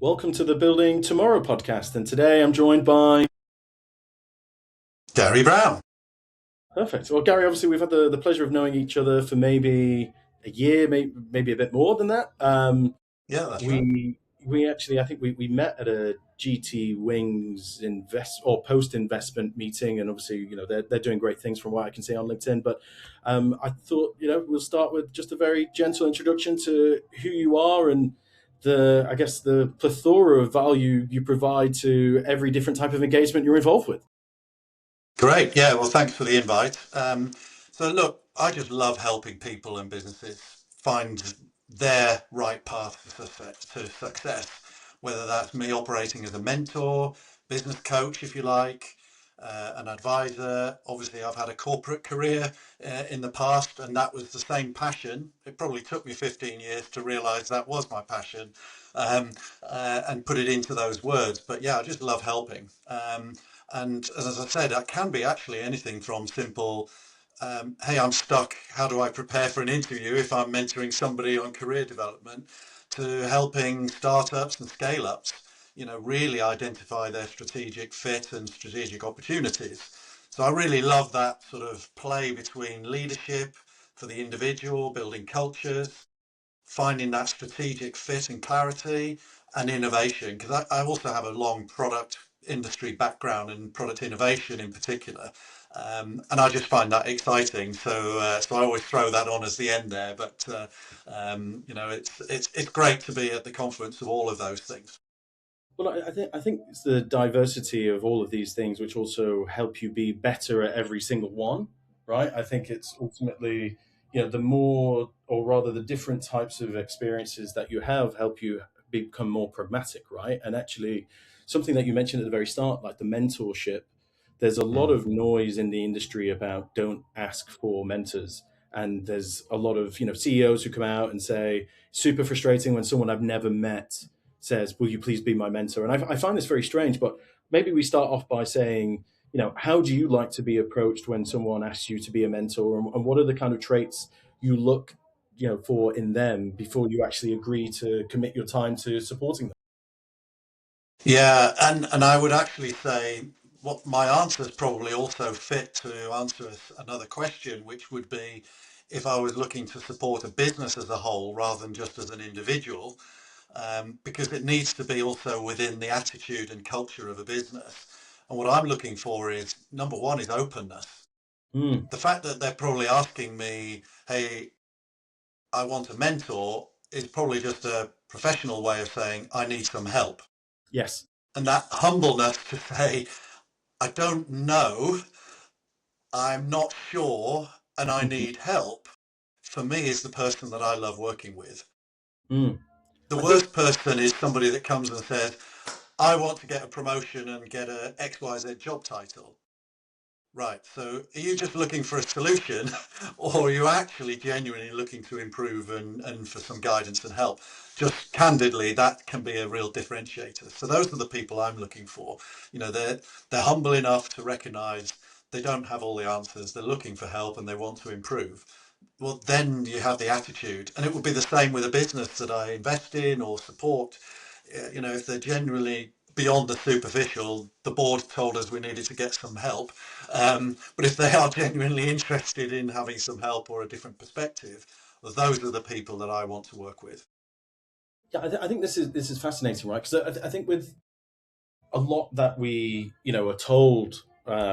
Welcome to the Building Tomorrow podcast. And today I'm joined by. Gary Brown. Perfect. Well, Gary, obviously, we've had the pleasure of knowing each other for maybe a year, maybe a bit more than that. Yeah, that's right. We actually, I think we met at a GT Wings invest or post investment meeting, and obviously, they're doing great things from what I can see on LinkedIn. But I thought, we'll start with just a very gentle introduction to who you are and I guess, the plethora of value you provide to every different type of engagement you're involved with. Great. Yeah, well, thanks for the invite. So, look, I just love helping people and businesses find their right path to success, whether that's me operating as a mentor, business coach, if you like, an advisor. Obviously, I've had a corporate career in the past, and that was the same passion. It probably took me 15 years to realize that was my passion um, and put it into those words. But yeah, I just love helping. And as I said, that can be actually anything from simple, hey, I'm stuck. How do I prepare for an interview if I'm mentoring somebody on career development, to helping startups and scale ups, really identify their strategic fit and strategic opportunities. So I really love that sort of play between leadership for the individual, building cultures, finding that strategic fit and clarity, and innovation, because I also have a long product industry background and product innovation in particular. And I just find that exciting. So I always throw that on as the end there. But it's great to be at the confluence of all of those things. Well, I think it's the diversity of all of these things which also help you be better at every single one, right? I think it's ultimately, the more, or rather, the different types of experiences that you have help you become more pragmatic, right? And actually, something that you mentioned at the very start, like the mentorship, there's a lot Mm. of noise in the industry about don't ask for mentors. And there's a lot of, CEOs who come out and say, super frustrating when someone I've never met says, "Will you please be my mentor?" And I find this very strange, but maybe we start off by saying, how do you like to be approached when someone asks you to be a mentor, and what are the kind of traits you look, for in them before you actually agree to commit your time to supporting them? Yeah, and I would actually say what my answers probably also fit to answer another question, which would be, if I was looking to support a business as a whole rather than just as an individual, because it needs to be also within the attitude and culture of a business. And what I'm looking for is, number one, is openness. Mm, The fact that they're probably asking me, hey, I want a mentor, is probably just a professional way of saying, I need some help. yes. And that humbleness to say, I don't know, I'm not sure, and I Mhm. need help, for me is the person that I love working with. Mm. The I think worst person is somebody that comes and says, I want to get a promotion and get a XYZ job title. Right. So are you just looking for a solution or are you actually genuinely looking to improve and for some guidance and help? Just candidly, that can be a real differentiator. So those are the people I'm looking for. They're humble enough to recognize they don't have all the answers. They're looking for help and they want to improve. Well, then you have the attitude. And it would be the same with a business that I invest in or support. If they're generally beyond the superficial, the board told us we needed to get some help. But if they are genuinely interested in having some help or a different perspective, well, those are the people that I want to work with. yeah, I think this is fascinating, right? Because I think with a lot that we are told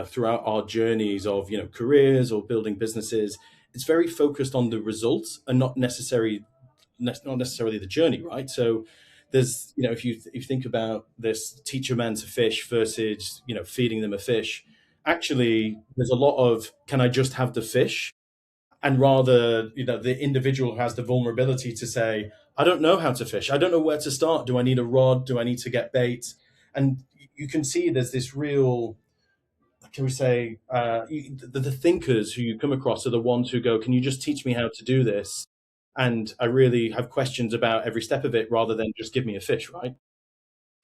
throughout our journeys of careers or building businesses, it's very focused on the results and not necessarily the journey, right? So there's if you think about this, teach a man to fish versus feeding them a fish. Actually, there's a lot of, can I just have the fish? And rather, the individual has the vulnerability to say, I don't know how to fish, I don't know where to start, do I need a rod, do I need to get bait? And you can see there's this real, can we say, the thinkers who you come across are the ones who go, can you just teach me how to do this? And I really have questions about every step of it rather than just give me a fish, right?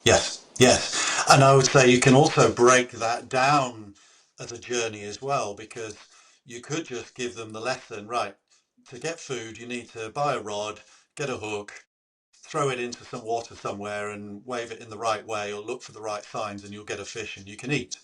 Yes, yes. And I would say you can also break that down as a journey as well, because you could just give them the lesson, right? To get food, you need to buy a rod, get a hook, throw it into some water somewhere and wave it in the right way or look for the right signs and you'll get a fish and you can eat.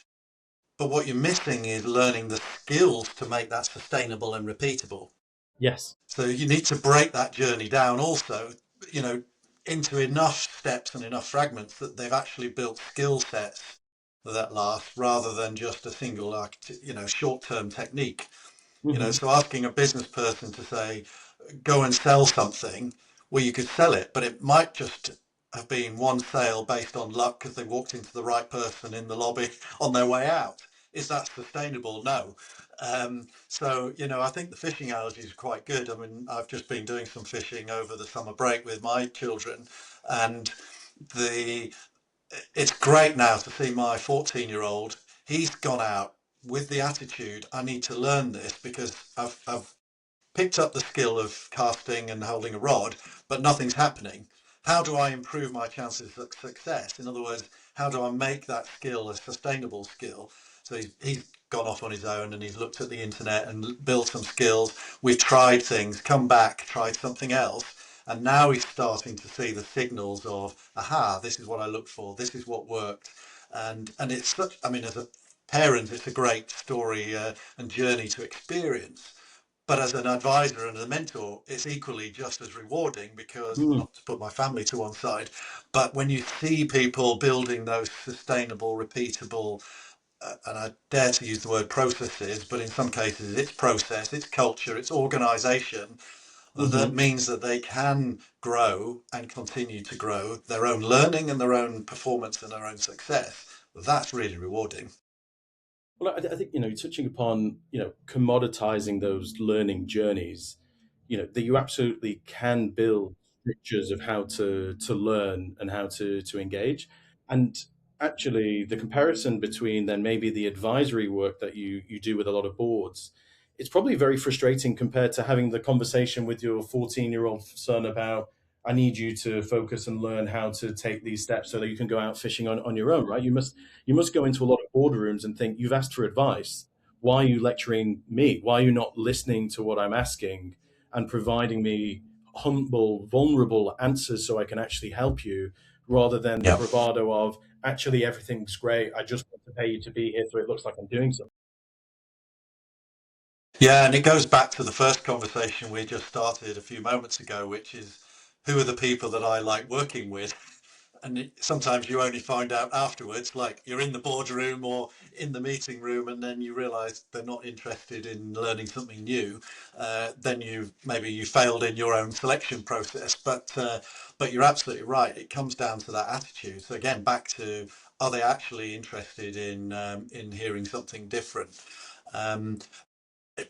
But what you're missing is learning the skills to make that sustainable and repeatable. Yes. So you need to break that journey down also, you know, into enough steps and enough fragments that they've actually built skill sets that last rather than just a single, like, you know, short-term technique. You know, Hmm. so asking a business person to say, go and sell something, well, you could sell it, but it might just have been one sale based on luck because they walked into the right person in the lobby on their way out. Is that sustainable? No. So, you know, I think the fishing analogy is quite good. I mean, I've just been doing some fishing over the summer break with my children, and the it's great now to see my 14-year-old. He's gone out with the attitude, I need to learn this because I've picked up the skill of casting and holding a rod, but nothing's happening. How do I improve my chances of success? In other words, how do I make that skill a sustainable skill? So he's gone off on his own and he's looked at the internet and built some skills. We've tried things, come back, tried something else. And now he's starting to see the signals of, aha, this is what I looked for. This is what worked. And it's such, I mean, as a parent, it's a great story and journey to experience. But as an advisor and a mentor, it's equally just as rewarding because, Mm. not to put my family to one side, but when you see people building those sustainable, repeatable, and I dare to use the word processes, but in some cases it's process, it's culture, it's organization, that Hmm. means that they can grow and continue to grow their own learning and their own performance and their own success. That's really rewarding. Well, I think, touching upon, commoditizing those learning journeys, that you absolutely can build structures of how to learn and how to engage. And actually, the comparison between then maybe the advisory work that you do with a lot of boards, it's probably very frustrating compared to having the conversation with your 14-year-old son about, I need you to focus and learn how to take these steps so that you can go out fishing on your own, right? You must go into a lot of boardrooms and think, you've asked for advice. Why are you lecturing me? Why are you not listening to what I'm asking and providing me humble, vulnerable answers so I can actually help you, rather than the Yeah. bravado of, actually everything's great. I just want to pay you to be here so it looks like I'm doing something. Yeah, and it goes back to the first conversation we just started a few moments ago, which is who are the people that I like working with? And sometimes you only find out afterwards, like you're in the boardroom or in the meeting room, and then you realise they're not interested in learning something new. Then you failed in your own selection process. But you're absolutely right. It comes down to that attitude. So again, back to, are they actually interested in hearing something different? Um,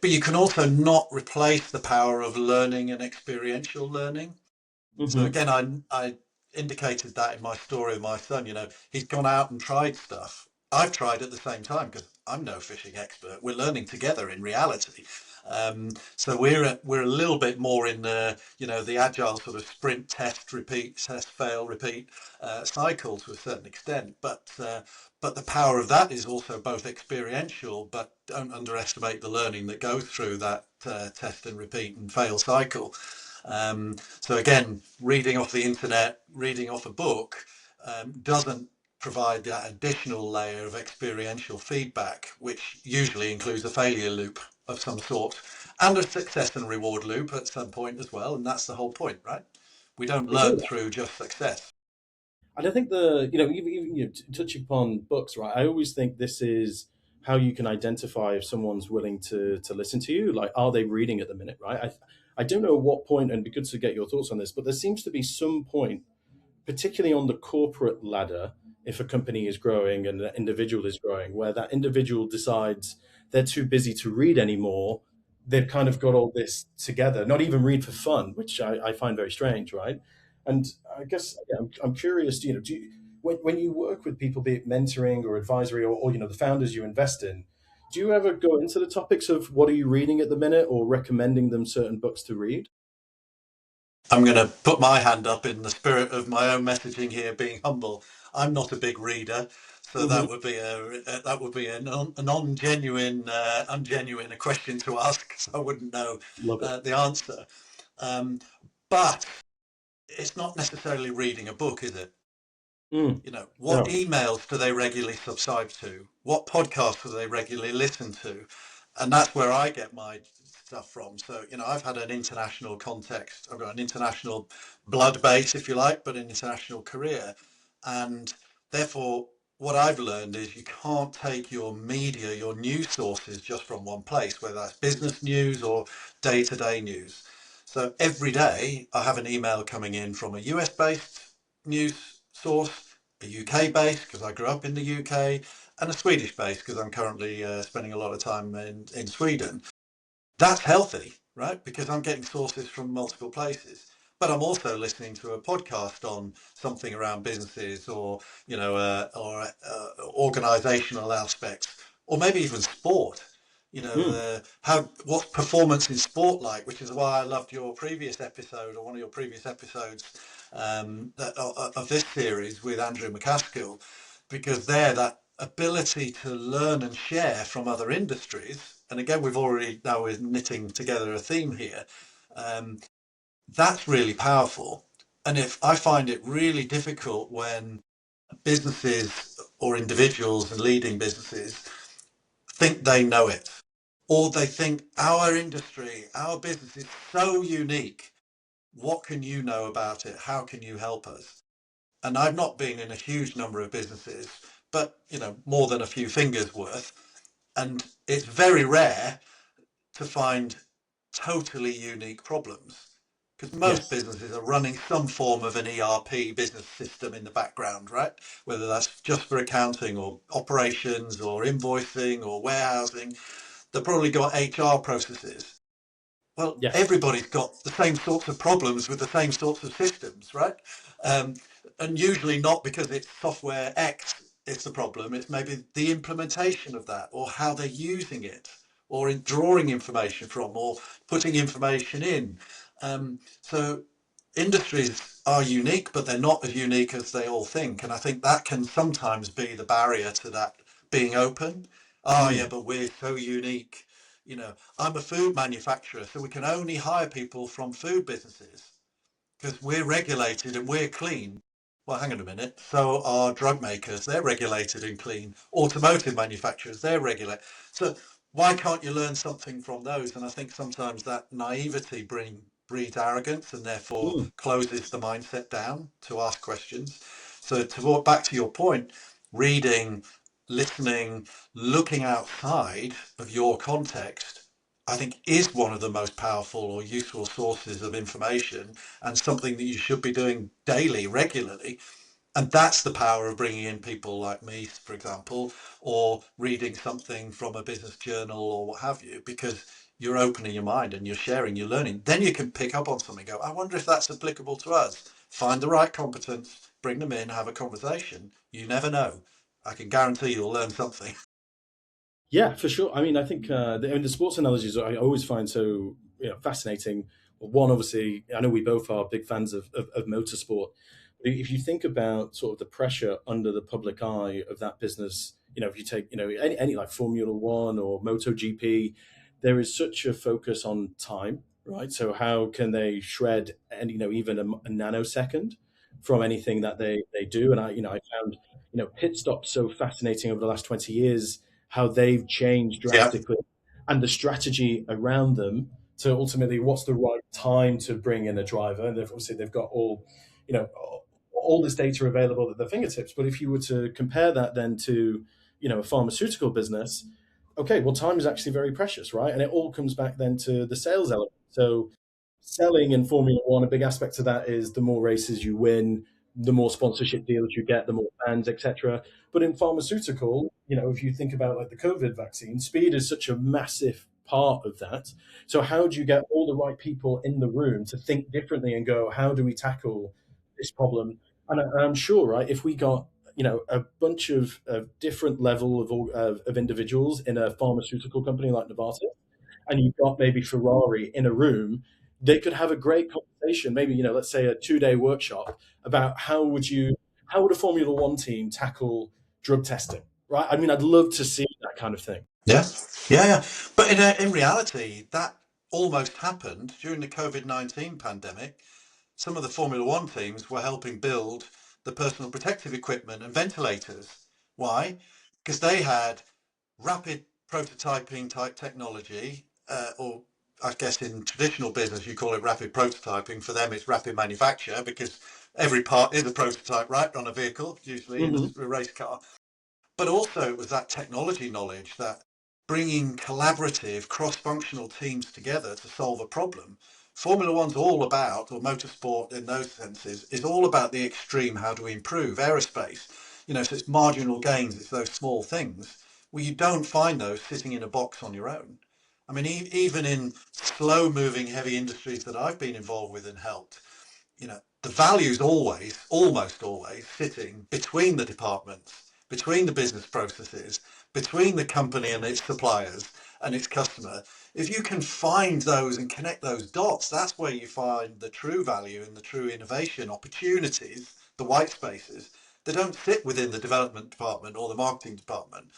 but you can also not replace the power of learning and experiential learning. So Hmm. again, I indicated that in my story of my son. You know, he's gone out and tried stuff. I've tried at the same time because I'm no fishing expert. We're learning together in reality. So we're a little bit more in the, you know, the agile sort of sprint, test, repeat, test, fail, repeat cycle to a certain extent. But the power of that is also both experiential, but don't underestimate the learning that goes through that test and repeat and fail cycle. So again, reading off the internet, reading off a book doesn't provide that additional layer of experiential feedback, which usually includes a failure loop of some sort and a success and reward loop at some point as well. And that's the whole point, right? We don't learn Exactly. through just success. And I think even touching upon books, right? I always think this is how you can identify if someone's willing to listen to you. Like, are they reading at the minute, right? I don't know what point, and it'd be good to get your thoughts on this, but there seems to be some point, particularly on the corporate ladder, if a company is growing and an individual is growing, where that individual decides they're too busy to read anymore. They've kind of got all this together, not even read for fun, which I find very strange, right? And I guess, yeah, I'm curious, when you work with people, be it mentoring or advisory, or the founders you invest in, do you ever go into the topics of what are you reading at the minute, or recommending them certain books to read? I'm going to put my hand up in the spirit of my own messaging here, being humble. I'm not a big reader, so Hmm. that would be a non-genuine ungenuine a question to ask, because I wouldn't know Love it. the answer. Um, but it's not necessarily reading a book, is it? Mm. You know, what No. emails do they regularly subscribe to? What podcasts do they regularly listen to? And that's where I get my stuff from. So, you know, I've had an international context, I've got an international blood base, if you like, but an international career. And therefore, what I've learned is you can't take your media, your news sources just from one place, whether that's business news or day to day news. So every day I have an email coming in from a US based news source, a UK base because I grew up in the UK, and a Swedish base because I'm currently spending a lot of time in Sweden. That's healthy, right? Because I'm getting sources from multiple places. But I'm also listening to a podcast on something around businesses or, you know, organizational aspects, or maybe even sport. You know, Mm. how what's performance in sport like, which is why I loved your previous episode or one of your previous episodes of this series with Andrew McCaskill, because there that ability to learn and share from other industries, and again we've already now we're knitting together a theme here, um, that's really powerful. And if I find it really difficult when businesses or individuals and leading businesses think they know it, or they think our industry, our business is so unique, what can you know about it, how can you help us? And I've not been in a huge number of businesses, but you know, more than a few fingers worth. And it's very rare to find totally unique problems because most Yes. businesses are running some form of an ERP business system in the background, right? Whether that's just for accounting or operations or invoicing or warehousing, they've probably got HR processes. Well, Yes. everybody's got the same sorts of problems with the same sorts of systems, right? Um, and usually not because it's software X it's the problem. It's maybe the implementation of that, or how they're using it, or in drawing information from, or putting information in. So industries are unique, but they're not as unique as they all think. And I think that can sometimes be the barrier to that being open. Oh yeah, Mm. but we're so unique. You know, I'm a food manufacturer, so we can only hire people from food businesses because we're regulated and we're clean. Well, hang on a minute. So are drug makers, they're regulated and clean. Automotive manufacturers, they're regulated. So why can't you learn something from those? And I think sometimes that naivety breeds arrogance and therefore Mm. closes the mindset down to ask questions. So to walk back to your point, reading, listening, looking outside of your context, I think is one of the most powerful or useful sources of information and something that you should be doing daily, regularly. And that's the power of bringing in people like me, for example, or reading something from a business journal or what have you, because you're opening your mind and you're sharing, you're learning. Then you can pick up on something, go, I wonder if that's applicable to us. Find the right competence, bring them in, have a conversation. You never know. I can guarantee you'll learn something. Yeah, for sure. I mean, I think the sports analogies I always find so fascinating. Well, one, obviously, I know we both are big fans of motorsport. If you think about sort of the pressure under the public eye of that business, if you take any like Formula One or MotoGP, there is such a focus on time, right? So how can they shred and even a nanosecond from anything that they do? And I found pit stops so fascinating over the last 20 years, how they've changed Yeah. drastically and the strategy around them to ultimately what's the right time to bring in a driver. And obviously they've got you know, all this data available at their fingertips. But if you were to compare that then to, a pharmaceutical business, okay, well, time is actually very precious, right? And it all comes back then to the sales element. So selling in Formula One, a big aspect of that is the more races you win, the more sponsorship deals you get, the more fans, etc. But in pharmaceutical, if you think about like the COVID vaccine, speed is such a massive part of that. So how do you get all the right people in the room to think differently and go, how do we tackle this problem? And I'm sure, right, if we got a bunch of different level of individuals in a pharmaceutical company like Novartis, and you've got maybe Ferrari in a room, they could have a great conversation. Maybe let's say a 2-day workshop about how would a Formula One team tackle drug testing, right? I mean, I'd love to see that kind of thing. Yeah, yeah. But in reality, that almost happened during the COVID-19 pandemic. some of the Formula One teams were helping build the personal protective equipment and ventilators. Why? Because they had rapid prototyping type technology, or I guess in traditional business you call it rapid prototyping. For them, it's rapid manufacture because every part is a prototype, right, on a vehicle, usually in Hmm. a race car. But also it was that technology knowledge, that bringing collaborative cross-functional teams together to solve a problem. Formula One's all about, or motorsport in those senses, is all about the extreme. How do we improve aerospace? So it's marginal gains, it's those small things. Well, you don't find those sitting in a box on your own. I mean, even in slow moving heavy industries that I've been involved with and helped, the value's always, almost always, sitting between the departments, between the business processes, between the company and its suppliers and its customer. If you can find those and connect those dots, that's where you find the true value and the true innovation opportunities, the white spaces. They don't sit within the development department or the marketing department.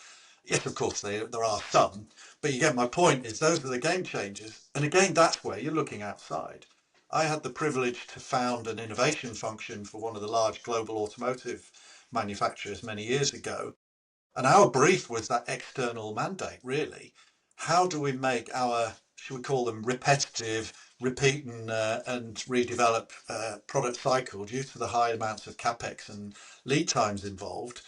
Yes, of course, there are some, but you get my point, is those are the game changers. And again, that's where you're looking outside. I had the privilege to found an innovation function for one of the large global automotive manufacturers many years ago. And our brief was that external mandate, really. How do we make our, should we call them repetitive, repeat and redevelop product cycle due to the high amounts of capex and lead times involved?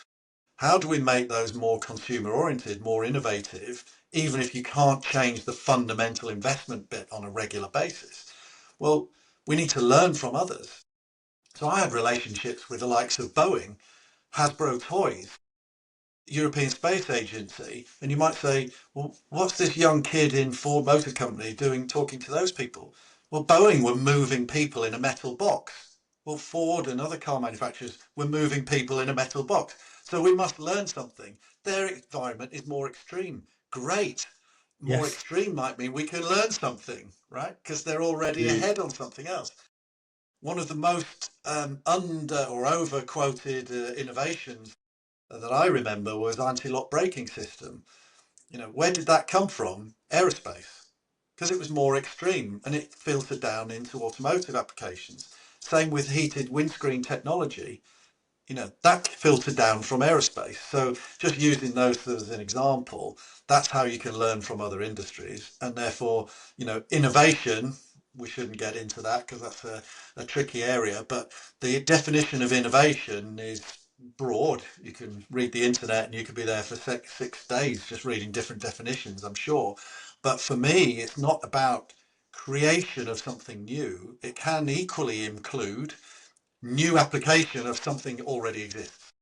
How do we make those more consumer oriented, more innovative, even if you can't change the fundamental investment bit on a regular basis? Well, we need to learn from others. So I had relationships with the likes of Boeing, Hasbro Toys, European Space Agency, and you might say, well, what's this young kid in Ford Motor Company doing talking to those people? Well, Boeing were moving people in a metal box. Well, Ford and other car manufacturers were moving people in a metal box. So we must learn something. Their environment is more extreme. Great. More Yes. extreme might mean we can learn something, right? Because they're already Indeed. ahead on something else. One of the most under or over quoted innovations that I remember was anti-lock braking system. Where did that come from? Aerospace, because it was more extreme and it filtered down into automotive applications. Same with heated windscreen technology. That filtered down from aerospace. So just using those as an example, that's how you can learn from other industries. And therefore, innovation, we shouldn't get into that because that's a tricky area, but the definition of innovation is broad. You can read the internet and you could be there for 6 days just reading different definitions, I'm sure. But for me, it's not about creation of something new. It can equally include new application of something already exists,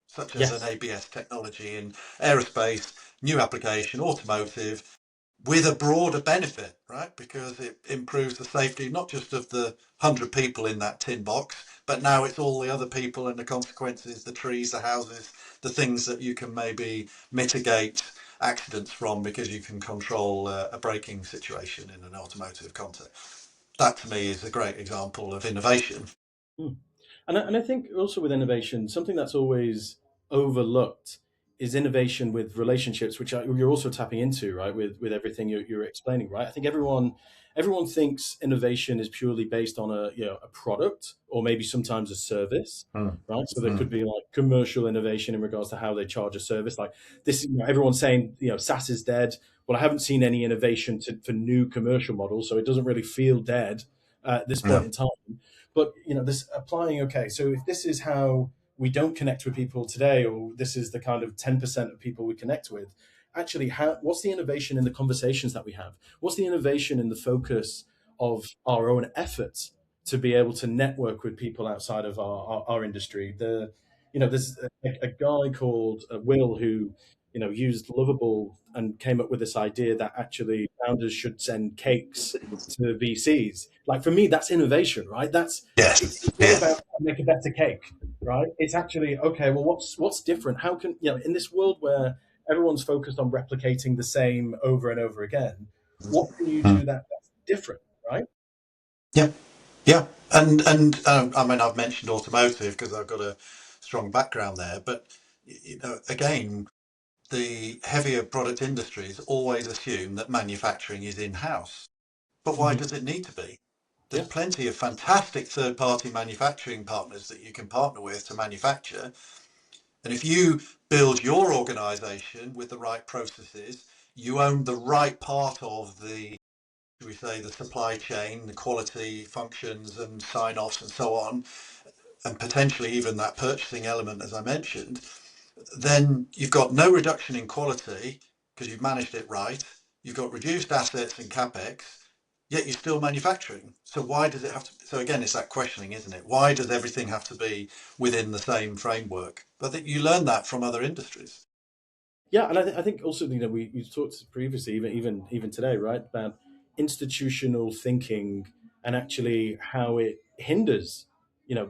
such as an Yes. ABS technology in aerospace, new application, automotive, with a broader benefit, right? Because it improves the safety, not just of the 100 people in that tin box, but now it's all the other people and the consequences, the trees, the houses, the things that you can maybe mitigate accidents from because you can control a braking situation in an automotive context. That to me is a great example of innovation. Mm. And I think also with innovation, something that's always overlooked is innovation with relationships, which you're also tapping into, right? With everything you're explaining, right? I think everyone thinks innovation is purely based on a product or maybe sometimes a service, Mm. right? So there could Mm. be like commercial innovation in regards to how they charge a service. Like this, everyone's saying SaaS is dead. Well, I haven't seen any innovation for new commercial models, so it doesn't really feel dead at this point Yeah. in time. But this applying, okay, so if this is how we don't connect with people today, or this is the kind of 10% of people we connect with, actually, what's the innovation in the conversations that we have? What's the innovation in the focus of our own efforts to be able to network with people outside of our industry? There's a guy called Will who used Lovable and came up with this idea that actually founders should send cakes to VCs. Like for me, that's innovation, right? It's Yes. not Yes. about make a better cake, right? It's actually okay. Well, what's different? How can in this world where everyone's focused on replicating the same over and over again, what can you Mm. do that's different, right? Yeah. Yeah. And I mean, I've mentioned automotive because I've got a strong background there, but again, the heavier product industries always assume that manufacturing is in-house. But why Hmm. does it need to be? There's Yeah. plenty of fantastic third-party manufacturing partners that you can partner with to manufacture. And if you build your organization with the right processes, you own the right part of the, we say, the supply chain, the quality functions and sign-offs and so on, and potentially even that purchasing element, as I mentioned, then you've got no reduction in quality because you've managed it right. You've got reduced assets and capex, yet you're still manufacturing. So why does it have to? So again, it's that questioning, isn't it? Why does everything have to be within the same framework? But that you learn that from other industries. Yeah, and I think also, we talked previously, even today, right, about institutional thinking and actually how it hinders,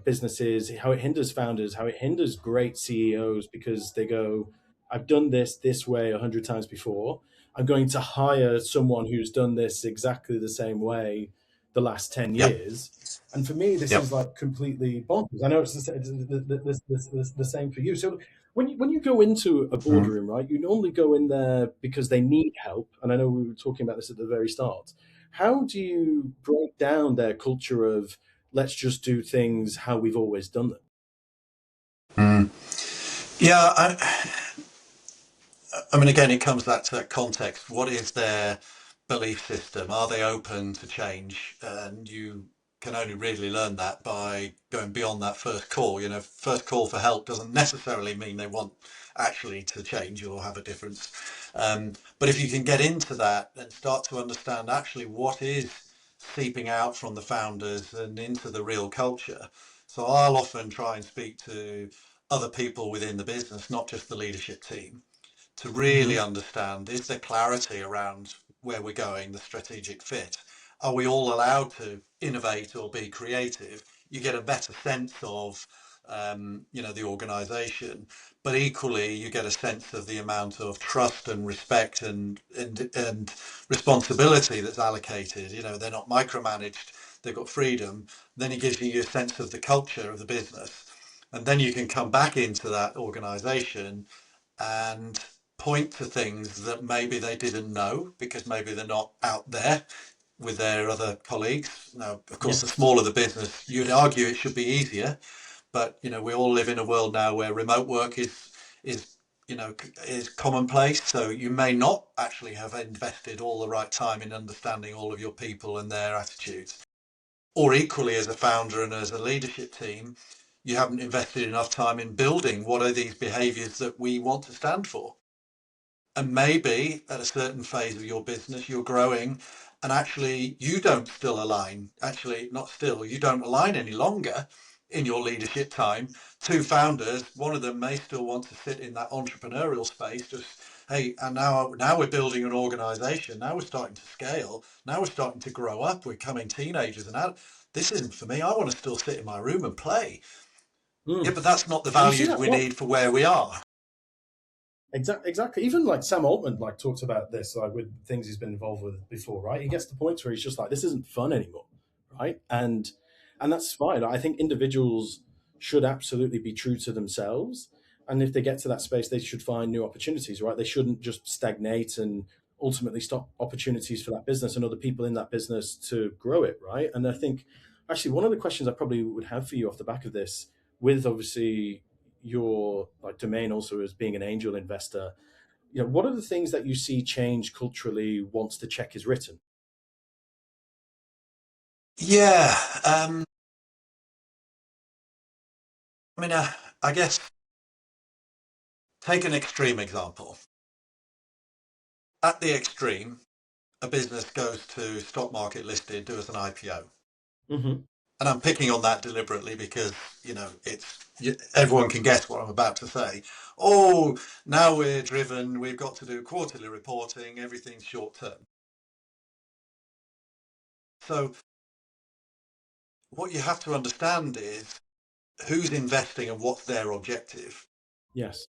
businesses, how it hinders founders, how it hinders great CEOs because they go, "I've done this way 100 times before. I'm going to hire someone who's done this exactly the same way the last ten Yep. years." And for me, this Yep. is like completely bonkers. I know it's the same for you. So when you go into a Mhm. boardroom, right, you normally go in there because they need help. And I know we were talking about this at the very start. How do you break down their culture of let's just do things how we've always done them? Mm. Yeah, I mean, again, it comes back to that context. What is their belief system? Are they open to change? And you can only really learn that by going beyond that first call. You know, first call for help doesn't necessarily mean they want actually to change or have a difference. But if you can get into that and start to understand actually what is seeping out from the founders and into the real culture. So I'll often try and speak to other people within the business, not just the leadership team, to really Hmm. understand, is there clarity around where we're going, the strategic fit? Are we all allowed to innovate or be creative? You get a better sense of the organization, but equally you get a sense of the amount of trust and respect and responsibility that's allocated. You know, they're not micromanaged, they've got freedom. Then it gives you a sense of the culture of the business. And then you can come back into that organization and point to things that maybe they didn't know because maybe they're not out there with their other colleagues. Now, of course, the Yes. smaller the business, you'd argue it should be easier, but we all live in a world now where remote work is is commonplace. So you may not actually have invested all the right time in understanding all of your people and their attitudes. Or equally, as a founder and as a leadership team, you haven't invested enough time in building what are these behaviors that we want to stand for. And maybe at a certain phase of your business, you're growing and actually you don't still align. Actually, not still, you don't align any longer in your leadership time. Two founders, one of them may still want to sit in that entrepreneurial space, just, hey, and now we're building an organization. Now we're starting to scale. Now we're starting to grow up. We're becoming teenagers and out. This isn't for me. I want to still sit in my room and play. Yeah, Mm. but that's not the And you see values that we a lot. need for where we are. Exactly. Even like Sam Altman like talks about this like with things he's been involved with before, right? He gets to points where he's just like, this isn't fun anymore, right? And that's fine. I think individuals should absolutely be true to themselves, and if they get to that space, they should find new opportunities, right? They shouldn't just stagnate and ultimately stop opportunities for that business and other people in that business to grow it, right? And I think actually one of the questions I probably would have for you off the back of this, with obviously your like domain also as being an angel investor, what are the things that you see change culturally once the check is written? Yeah. I mean, I guess take an extreme example. At the extreme, a business goes to stock market listed, does an IPO. Hmm. And I'm picking on that deliberately because, everyone can guess what I'm about to say. Oh, now we're driven, we've got to do quarterly reporting, everything's short term. So what you have to understand is who's investing and what's their objective. Yes.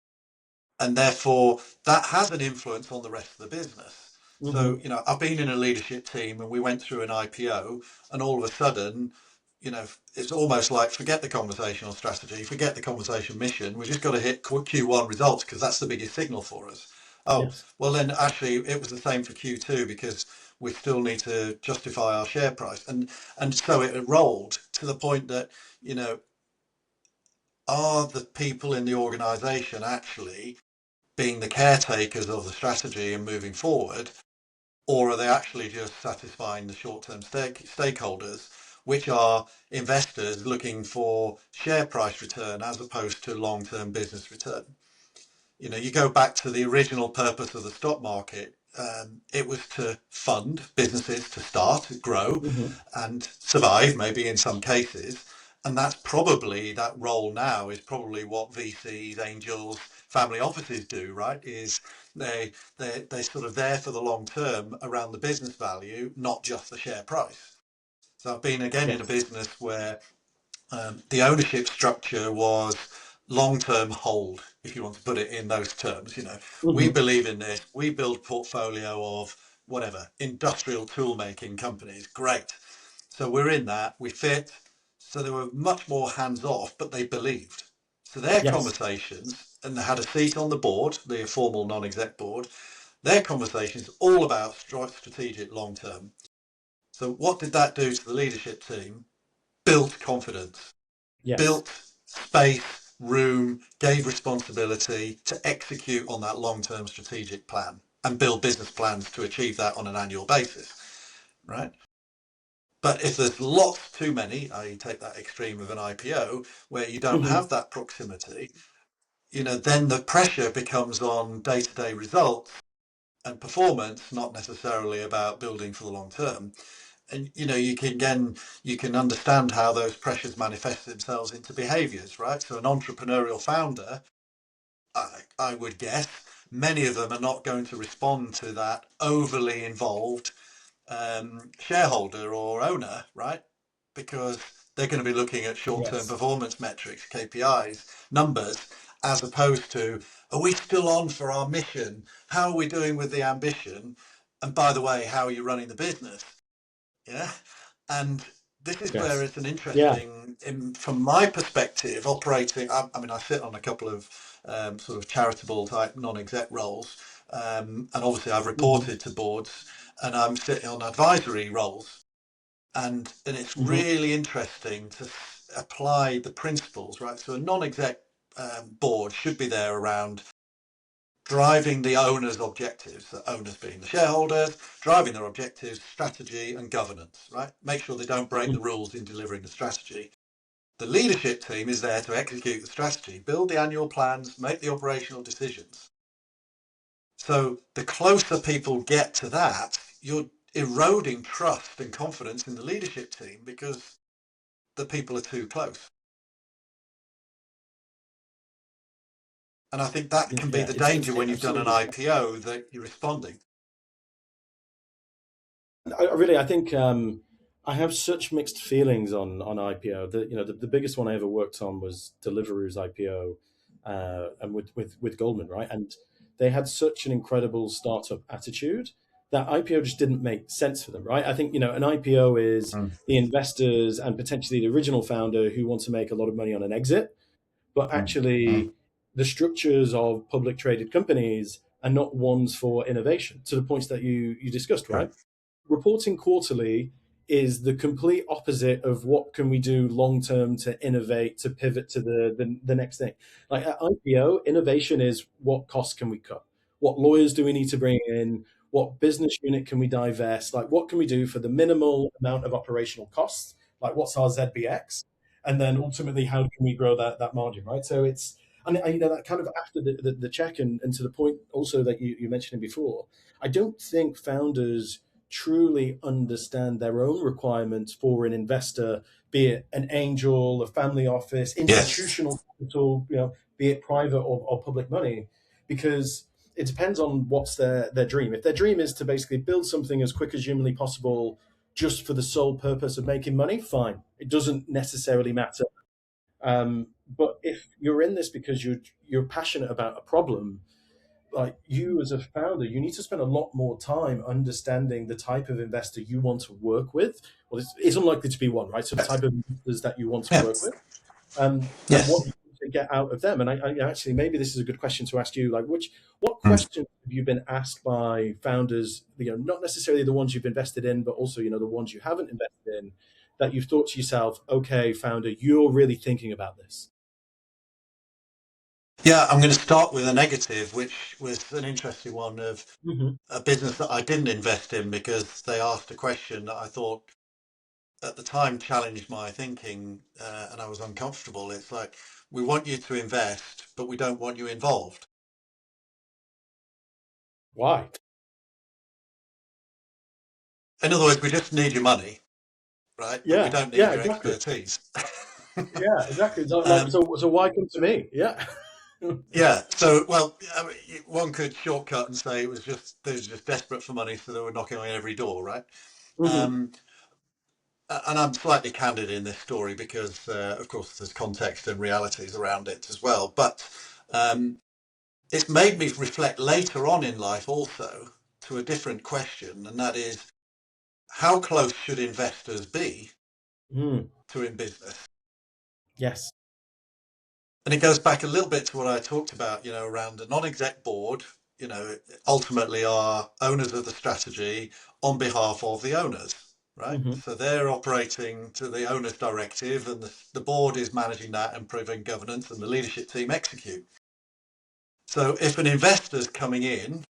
And therefore that has an influence on the rest of the business. So, Hmm. I've been in a leadership team and we went through an IPO and all of a sudden, it's almost like forget the conversational strategy, forget the conversation mission. We just got to hit Q1 results because that's the biggest signal for us. Oh, Yes. well then actually it was the same for Q2 because we still need to justify our share price. And so it rolled to the point that, you know, are the people in the organization actually being the caretakers of the strategy and moving forward, or are they actually just satisfying the short-term stakeholders, which are investors looking for share price return as opposed to long-term business return? You know, you go back to the original purpose of the stock market. It was to fund businesses to start, grow, Mm-hmm. and survive, maybe in some cases. And that's probably, that role now is probably what VCs, angels, family offices do, right? Is they're sort of there for the long term around the business value, not just the share price. So I've been again in a Yes. business where the ownership structure was long-term hold, if you want to put it in those terms. You know, we Mm-hmm. believe in this. We build portfolio of whatever industrial tool making companies. Great. So we're in that. We fit. So they were much more hands off, but they believed. So their Yes. conversations, and they had a seat on the board, the formal non-exec board. Their conversations all about strategic long term. So what did that do to the leadership team? Built confidence, Yes. built space, room, gave responsibility to execute on that long-term strategic plan and build business plans to achieve that on an annual basis, right? But if there's lots too many, I take that extreme of an IPO, where you don't Mm-hmm. have that proximity, you know, then the pressure becomes on day-to-day results and performance, not necessarily about building for the long term. And you know, you can understand how those pressures manifest themselves into behaviors, right? So an entrepreneurial founder, I would guess many of them are not going to respond to that overly involved shareholder or owner, right? Because they're going to be looking at short-term Yes. performance metrics, KPIs, numbers, as opposed to, are we still on for our mission? How are we doing with the ambition? And by the way, how are you running the business? Yeah. And this is where Yes. it's an Yeah. interesting, from my perspective, operating. I mean, I sit on a couple of sort of charitable type non-exec roles, and obviously I've Mm-hmm. reported to boards, and I'm sitting on advisory roles, and it's Mm-hmm. really interesting to apply the principles, right? So a non-exec board should be there around driving the owner's objectives, the owners being the shareholders, driving their objectives, strategy and governance, right? Make sure they don't break the rules in delivering the strategy. The leadership team is there to execute the strategy, build the annual plans, make the operational decisions. So the closer people get to that, you're eroding trust and confidence in the leadership team because the people are too close. And I think that can be Yeah. the It's danger when you've done an absolutely. IPO, that you're responding. I think I have such mixed feelings on IPO. The biggest one I ever worked on was Deliveroo's IPO, and with Goldman, right? And they had such an incredible startup attitude that IPO just didn't make sense for them, right? I think an IPO is Mm. the investors and potentially the original founder who want to make a lot of money on an exit, but Mm. Mm. actually the structures of public traded companies are not ones for innovation to the points that you discussed, right? Correct. Reporting quarterly is the complete opposite of what can we do long term to innovate, to pivot to the next thing. Like at IPO, innovation is what costs can we cut? What lawyers do we need to bring in? What business unit can we divest? Like what can we do for the minimal amount of operational costs? Like what's our ZBX? And then ultimately, how can we grow that margin, right? So it's, and that kind of after the check, and to the point also that you mentioned before, I don't think founders truly understand their own requirements for an investor, be it an angel, a family office, Yes. institutional capital, be it private or public money, because it depends on what's their dream. If their dream is to basically build something as quick as humanly possible just for the sole purpose of making money, fine. It doesn't necessarily matter. But if you're in this because you're passionate about a problem, like you as a founder, you need to spend a lot more time understanding the type of investor you want to work with. Well, it's unlikely to be one, right? So the type of investors that you want to work Yes. with, and what Yes. you get out of them? And I actually, maybe this is a good question to ask you. Like, what Mm. questions have you been asked by founders? Not necessarily the ones you've invested in, but also the ones you haven't invested in, that you've thought to yourself, okay, founder, you're really thinking about this. Yeah, I'm going to start with a negative, which was an interesting one of Hmm. a business that I didn't invest in because they asked a question that I thought at the time challenged my thinking, and I was uncomfortable. It's like, we want you to invest, but we don't want you involved. Why? In other words, we just need your money, right? But we Yeah, don't need yeah, your exactly. expertise. Yeah, exactly. So, like, um, so why come to me? Yeah. yeah. So, well, I mean, one could shortcut and say it was just they were just desperate for money, so they were knocking on every door, right? Hmm. Um, and I'm slightly candid in this story because, of course, there's context and realities around it as well. But um, it's made me reflect later on in life also to a different question, and that is, how close should investors be Mm. to in business? Yes. And it goes back a little bit to what I talked about, around a non-exec board, ultimately are owners of the strategy on behalf of the owners, right? Hmm. So they're operating to the owner's directive, and the board is managing that and improving governance, and the leadership team execute. So if an investor's coming in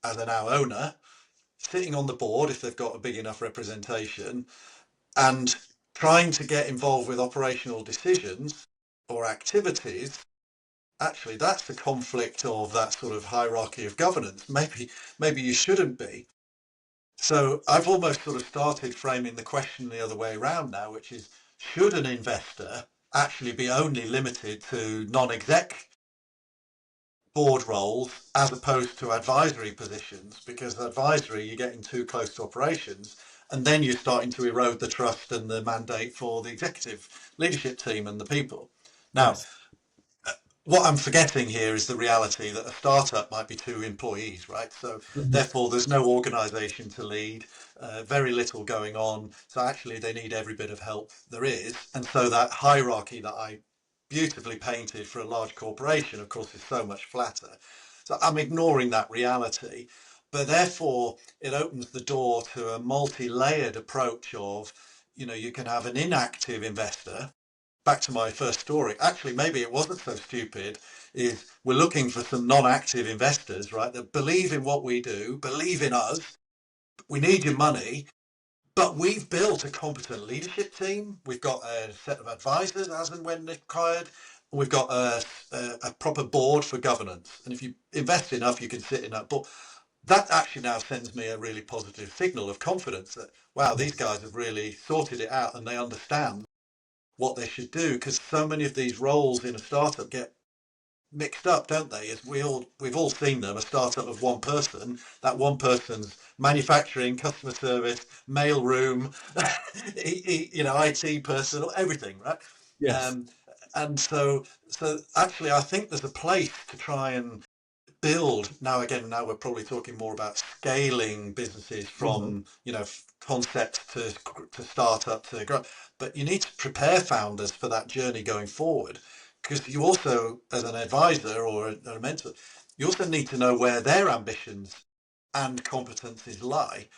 as a now owner, sitting on the board, if they've got a big enough representation, and trying to get involved with operational decisions or activities, actually that's the conflict of that sort of hierarchy of governance. Maybe you shouldn't be. So I've almost sort of started framing the question the other way around now, which is, should an investor actually be only limited to non-exec board roles as opposed to advisory positions? Because advisory, you're getting too close to operations, and then you're starting to erode the trust and the mandate for the executive leadership team and the people. Now, Yes. what I'm forgetting here is the reality that a startup might be 2 employees, right? So Hmm. therefore, there's no organisation to lead, very little going on. So actually, they need every bit of help there is. And so that hierarchy that I beautifully painted for a large corporation, of course, is so much flatter. So I'm ignoring that reality. But therefore, it opens the door to a multi-layered approach of, you can have an inactive investor. Back to my first story, actually, maybe it wasn't so stupid, is we're looking for some non-active investors, right, that believe in what we do, believe in us, we need your money, but we've built a competent leadership team, we've got a set of advisors as and when required, we've got a proper board for governance, and if you invest enough you can sit in that board. That actually now sends me a really positive signal of confidence that, wow, these Yes. guys have really sorted it out and they understand what they should do, because so many of these roles in a startup get mixed up, don't they? As we've all seen them, a startup of one person. That one person's manufacturing, customer service, mail room, IT person, everything, right? Yes. Um, and so actually, I think there's a place to try and build. Now we're probably talking more about scaling businesses Hmm. from concept to startup to grow, but you need to prepare founders for that journey going forward, because you also, as an advisor or a mentor, you also need to know where their ambitions and competencies lie.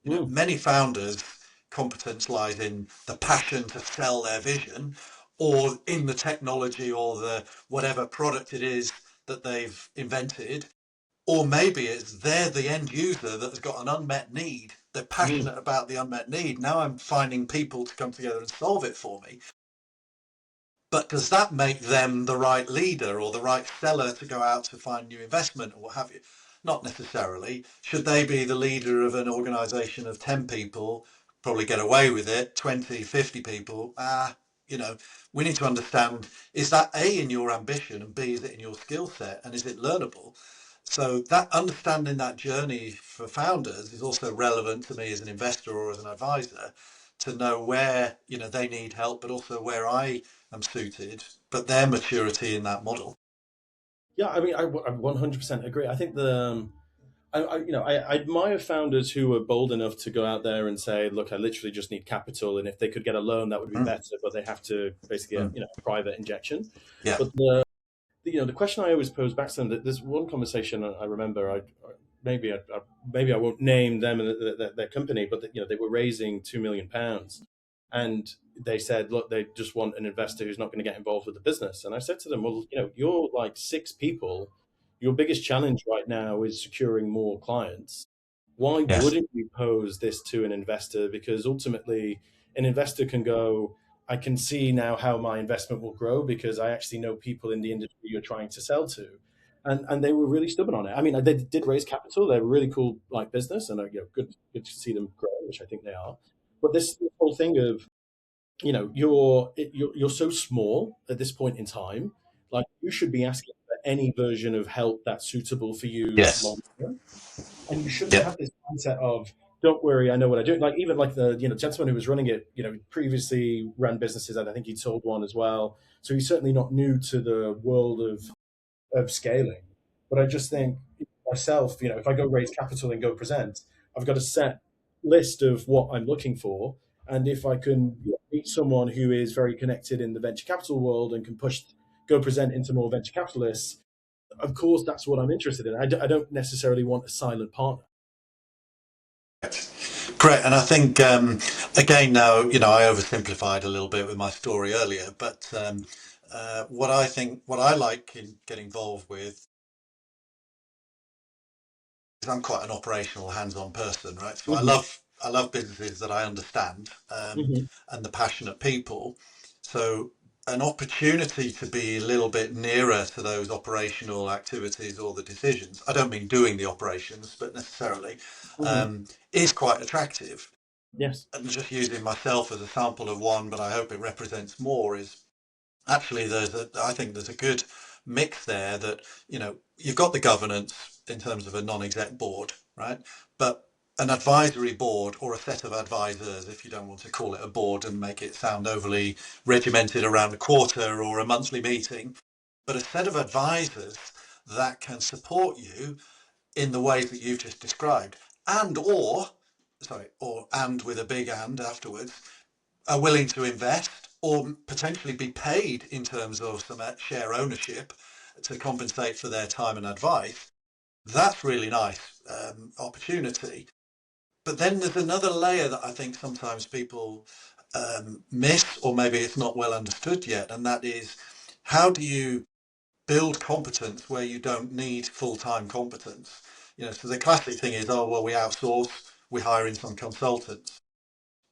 Mm. Many founders competence lies in the passion to sell their vision, or in the technology or the whatever product it is that they've invented, or maybe it's they're the end user that has got an unmet need. They're Mm. passionate about the unmet need. Now I'm finding people to come together and solve it for me. But does that make them the right leader or the right seller to go out to find new investment or what have you? Not necessarily. Should they be the leader of an organization of 10 people? Probably get away with it. 20, 50 people. You know, we need to understand, is that A, in your ambition, and B, is it in your skill set, and is it learnable? So that understanding that journey for founders is also relevant to me as an investor or as an advisor, to know where they need help, but also where I am suited, but their maturity in that model. Yeah, I mean, I 100% agree. I think I admire founders who are bold enough to go out there and say, look, I literally just need capital, and if they could get a loan, that would be Mm, better, but they have to basically get, mm. a private injection. Yeah. But the question I always pose back to them, that there's one conversation I remember. Maybe I won't name them and their company, but they were raising £2 million, and they said, look, they just want an investor who's not going to get involved with the business. And I said to them, well, you're like six people. Your biggest challenge right now is securing more clients. Why Yes. wouldn't you pose this to an investor? Because ultimately, an investor can go, I can see now how my investment will grow because I actually know people in the industry you're trying to sell to. And they were really stubborn on it. I mean, they did raise capital. They're a really cool like business, and good to see them grow, which I think they are. But this whole thing of you're so small at this point in time, like you should be asking for any version of help that's suitable for you long Yes. term, and you shouldn't Yeah. have this mindset of don't worry, I know what I do. Like even like the gentleman who was running it, previously ran businesses, and I think he sold one as well. So he's certainly not new to the world of scaling. But I just think myself, if I go raise capital and go present, I've got a set list of what I'm looking for. And if I can meet someone who is very connected in the venture capital world and can go present into more venture capitalists, of course, that's what I'm interested in. I don't necessarily want a silent partner. Great. And I think, again, now, I oversimplified a little bit with my story earlier, but what I like in get involved with is I'm quite an operational, hands-on person, right? So Hmm. I love businesses that I understand, Hmm. and the passionate people. So an opportunity to be a little bit nearer to those operational activities or the decisions, I don't mean doing the operations, but necessarily, Hmm. is quite attractive. Yes. And just using myself as a sample of one, but I hope it represents more, is actually I think there's a good mix there that, you've got the governance in terms of a non-exec board, right? But an advisory board or a set of advisors, if you don't want to call it a board and make it sound overly regimented around a quarter or a monthly meeting, but a set of advisors that can support you in the ways that you've just described, and or sorry, or and with a big and afterwards, are willing to invest or potentially be paid in terms of some share ownership to compensate for their time and advice. That's really nice opportunity. But then there's another layer that I think sometimes people miss, or maybe it's not well understood yet, and that is, how do you build competence where you don't need full-time competence? So the classic thing is, oh, well, we outsource, we hire in some consultants.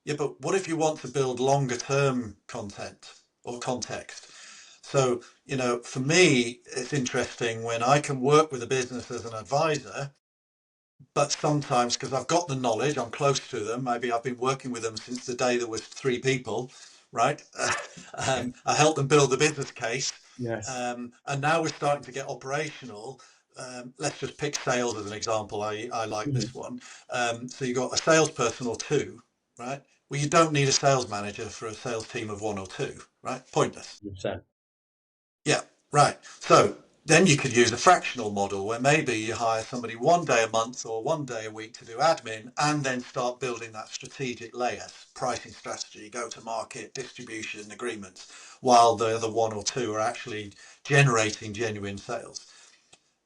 Yeah, but what if you want to build longer term content or context? So, for me, it's interesting when I can work with a business as an advisor, but sometimes because I've got the knowledge, I'm close to them. Maybe I've been working with them since the day there was three people, right? I helped them build the business case, Yes. and now we're starting to get operational. Let's just pick sales as an example. I like Hmm. this one. So you got a salesperson or two, right? Well, you don't need a sales manager for a sales team of one or two, right? Pointless. 100%. Yeah, right. So then you could use a fractional model where maybe you hire somebody one day a month or one day a week to do admin, and then start building that strategic layer, pricing strategy, go to market, distribution agreements, while the other one or two are actually generating genuine sales.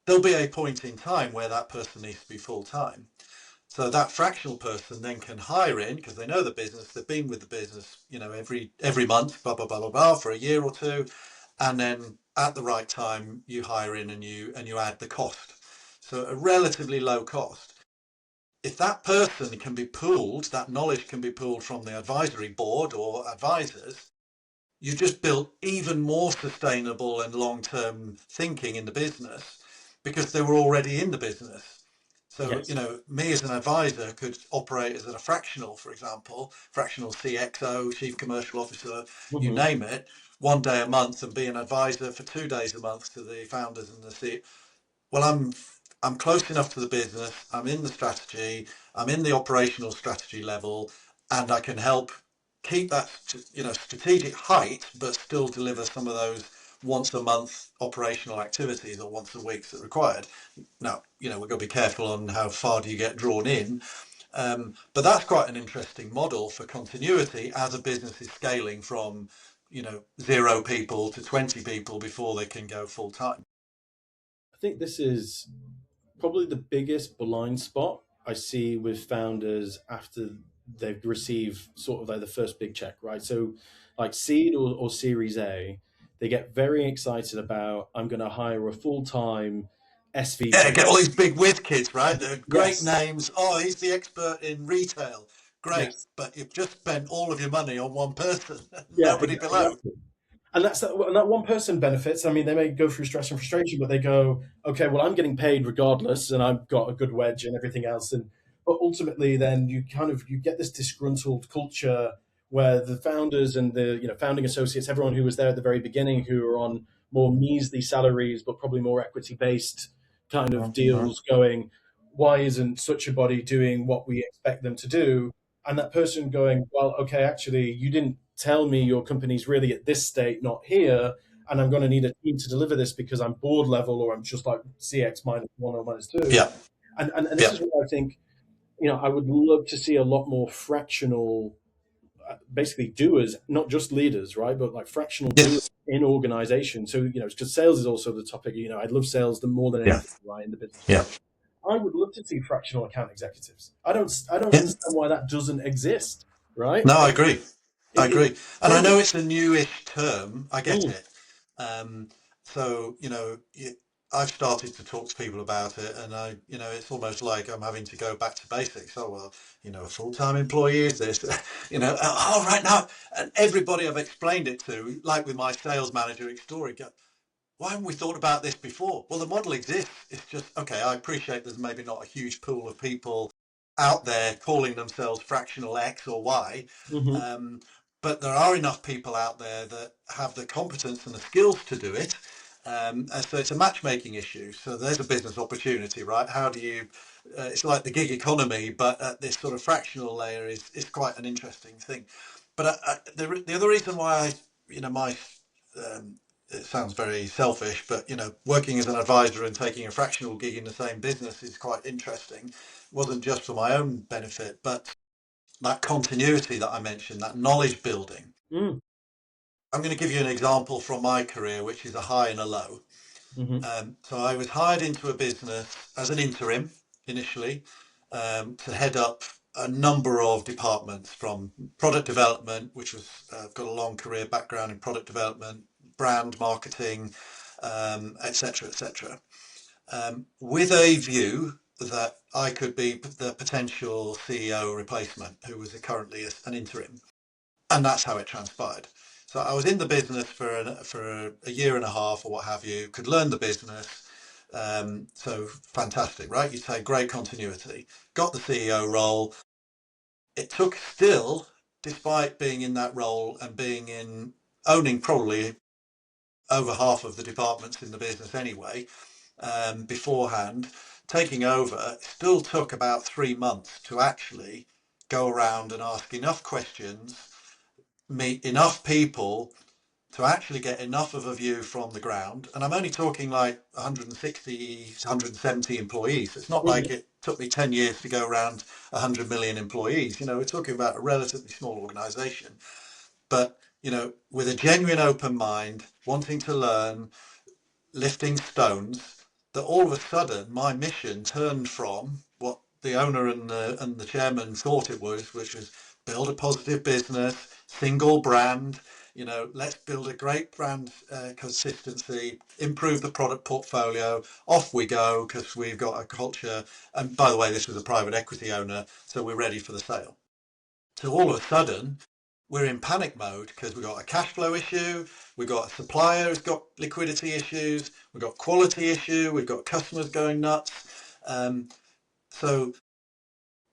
There'll be a point in time where that person needs to be full time. So that fractional person then can hire in because they know the business, they've been with the business, every month, blah blah blah blah blah, for a year or two, and then at the right time you hire in and you add the cost. So a relatively low cost. If that person can be pooled, that knowledge can be pooled from the advisory board or advisors, you just built even more sustainable and long-term thinking in the business because they were already in the business. So, Yes. me as an advisor could operate as a fractional, for example, fractional CXO, chief commercial officer, you Hmm. name it, one day a month, and be an advisor for 2 days a month to the founders and the CEO. Well, I'm close enough to the business. I'm in the strategy. I'm in the operational strategy level, and I can help keep that strategic height, but still deliver some of those once a month operational activities or once a week that required. Now, we've got to be careful on how far do you get drawn in. But that's quite an interesting model for continuity as a business is scaling from, 0 people to 20 people before they can go full time. I think this is probably the biggest blind spot I see with founders after they've received sort of like the first big check, right? So, like seed or Series A, they get very excited about, I'm going to hire a full time Yeah, SVP. get all these big whiz kids, right? They're great Yes, names. Oh, he's the expert in retail. Great, yes, but you've just spent all of your money on one person, yeah, nobody below. exactly. And that one person benefits. I mean, they may go through stress and frustration, but they go, okay, well, I'm getting paid regardless, and I've got a good wedge and everything else. And but ultimately, then you get this disgruntled culture where the founders and the founding associates, everyone who was there at the very beginning, who are on more measly salaries, but probably more equity based kind of deals, going, why isn't such a body doing what we expect them to do? And that person going, well, okay, actually, you didn't tell me your company's really at this state, not here, and I'm going to need a team to deliver this because I'm board level or I'm just like CX minus one or minus two. Yeah, And this yeah, is what I think, I would love to see a lot more fractional, basically doers, not just leaders, right? But like fractional doers yes, in organization. So, because sales is also the topic, I love sales more than yeah, anything, right, in the business yeah. world. I would love to see fractional account executives. I don't Yeah. understand why that doesn't exist, right? No, I agree. I It's agree. And I crazy. know it's a newish term. I get Mm, it. Um, so, I've started to talk to people about it, and it's almost like I'm having to go back to basics. Oh, well, a full-time employee is this, oh, right now. And everybody I've explained it to, like with my sales manager story, go, why haven't we thought about this before? Well, the model exists. It's just, okay, I appreciate there's maybe not a huge pool of people out there calling themselves fractional X or Y. hmm Um, but there are enough people out there that have the competence and the skills to do it. And so it's a matchmaking issue. So there's a business opportunity, right? How do you, it's like the gig economy, but at this sort of fractional layer is quite an interesting thing. But the other reason why my, um, it sounds very selfish, but working as an advisor and taking a fractional gig in the same business is quite interesting. It wasn't just for my own benefit, but that continuity that I mentioned, that knowledge building. Mm, I'm going to give you an example from my career, which is a high and a low. hmm So I was hired into a business as an interim initially, to head up a number of departments, from product development, which was got a long career background in product development, brand marketing, etc., etc., with a view that I could be the potential CEO replacement, who was currently an interim, and that's how it transpired. So I was in the business for a year and a half or what have you, could learn the business. So fantastic, right? You say great continuity. Got the CEO role. It took still, despite being in that role and owning probably over half of the departments in the business anyway, beforehand, taking over, it still took about 3 months to actually go around and ask enough questions, meet enough people to actually get enough of a view from the ground. And I'm only talking like 160, 170 employees. It's not like it took me 10 years to go around 100 million employees. We're talking about a relatively small organization, but, with a genuine open mind, wanting to learn, lifting stones, that all of a sudden my mission turned from what the owner and the chairman thought it was, which was build a positive business, single brand. Let's build a great brand consistency, improve the product portfolio. Off we go, because we've got a culture. And by the way, this was a private equity owner, so we're ready for the sale. So all of a sudden, we're in panic mode because we've got a cash flow issue, we've got a supplier who's got liquidity issues, we've got quality issue, we've got customers going nuts. Um, so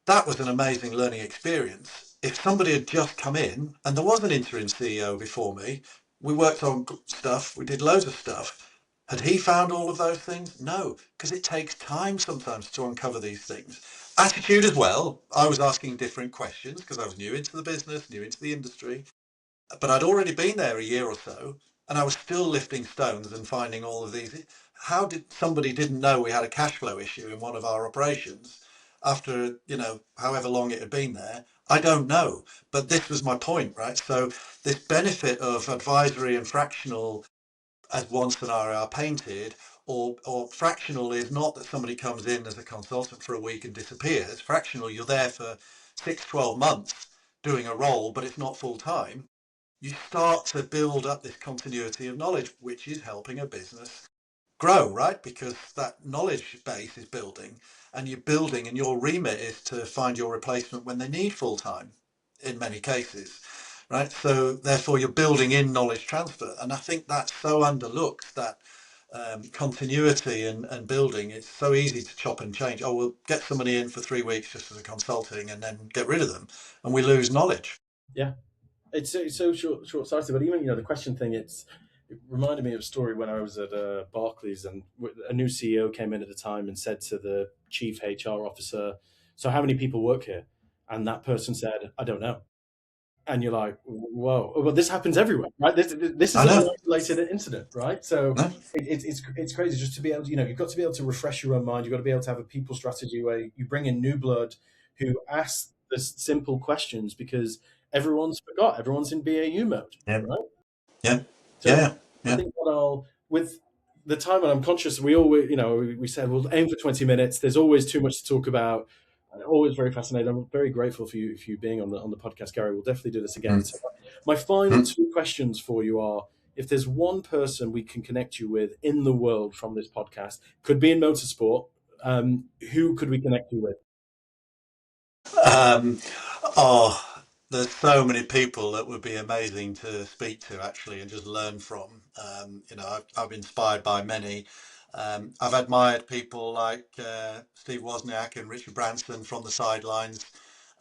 that was an amazing learning experience. If somebody had just come in, and there was an interim CEO before me, we worked on stuff, we did loads of stuff. Had he found all of those things? No, because it takes time sometimes to uncover these things. Attitude as well. I was asking different questions because I was new into the business, new into the industry, but I'd already been there a year or so. and I was still lifting stones and finding all of these. How did somebody didn't know we had a cash flow issue in one of our operations after, however long it had been there? I don't know, but this was my point, right? So this benefit of advisory and fractional as one scenario I painted, or fractional is not that somebody comes in as a consultant for a week and disappears. Fractional, you're there for 6, 12 months doing a role, but it's not full time. You start to build up this continuity of knowledge, which is helping a business grow, right? Because that knowledge base is building, and you're building, and your remit is to find your replacement when they need full time in many cases, right? So therefore you're building in knowledge transfer, and I think that's so underlooked, that continuity and building. It's so easy to chop and change. Oh, we'll get somebody in for 3 weeks just as a consulting and then get rid of them, and we lose knowledge. Yeah, it's so short-sighted. But even the question thing, it reminded me of a story when I was at Barclays, and a new CEO came in at the time and said to the chief HR officer, "So how many people work here?" And that person said, "I don't know." And you're like, "Whoa!" Well, this happens everywhere, right? This I isn't an know. isolated incident, right? So No? it's crazy just to be able to, you've got to be able to refresh your own mind. You've got to be able to have a people strategy where you bring in new blood who ask the simple questions, because everyone's forgot. Everyone's in BAU mode, Yeah. right? Yeah. So Yeah. I Yeah. think with the time, and I'm conscious, we always, we said we'll aim for 20 minutes. There's always too much to talk about. Always very fascinating. I'm very grateful for you being on the podcast, Gary. We'll definitely do this again. Mm. So my final Mm. two questions for you are: if there's one person we can connect you with in the world from this podcast, could be in motorsport, who could we connect you with? Um, oh, there's so many people that would be amazing to speak to, actually, and just learn from. I've been inspired by many. I've admired people like Steve Wozniak and Richard Branson from the sidelines.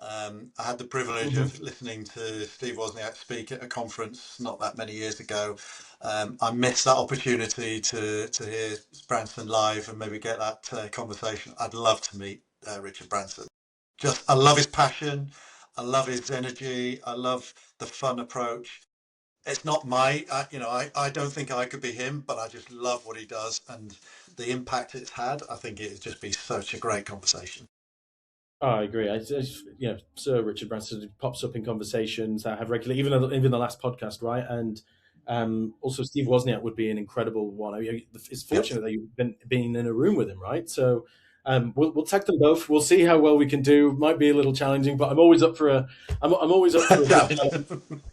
I had the privilege Mhm. of listening to Steve Wozniak speak at a conference not that many years ago. I missed that opportunity to hear Branson live and maybe get that conversation. I'd love to meet Richard Branson. Just, I love his passion. I love his energy. I love the fun approach. It's not I don't think I could be him, but I just love what he does and the impact it's had. I think it'd just be such a great conversation. Oh, I agree. Sir Richard Branson pops up in conversations that I have regularly, even the last podcast, right? And also Steve Wozniak would be an incredible one. I mean, it's Yep. fortunate that you've been in a room with him, right? So we'll tag them both. We'll see how well we can do. Might be a little challenging, but I'm always up for I'm always up for a good challenge.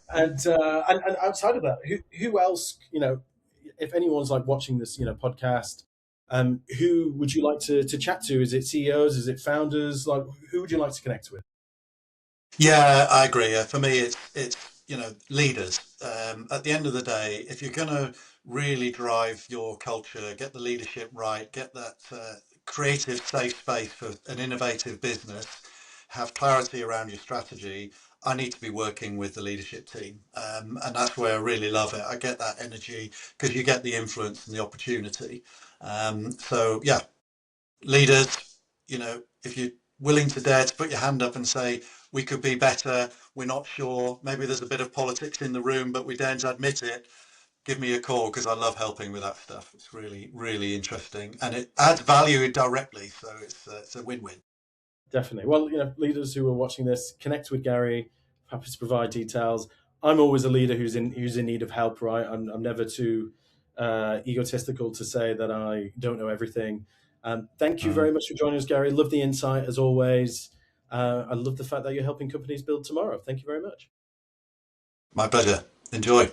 And outside of that, who else? If anyone's like watching this, podcast, who would you like to chat to? Is it CEOs? Is it founders? Like, who would you like to connect with? Yeah, I agree. For me, it's leaders. At the end of the day, if you're going to really drive your culture, get the leadership right, get that creative, safe space for an innovative business, have clarity around your strategy. I need to be working with the leadership team, and that's where I really love it. I get that energy because you get the influence and the opportunity. So yeah, leaders, if you're willing to dare to put your hand up and say, we could be better, we're not sure, maybe there's a bit of politics in the room, but we daren't admit it, give me a call because I love helping with that stuff. It's really, really interesting and it adds value directly. So it's a win-win. Definitely. Well, leaders who are watching this, connect with Gary. Happy to provide details. I'm always a leader who's in need of help. Right. I'm never too egotistical to say that I don't know everything. Thank you Mm. very much for joining us, Gary. Love the insight as always. I love the fact that you're helping companies build tomorrow. Thank you very much. My pleasure. Enjoy.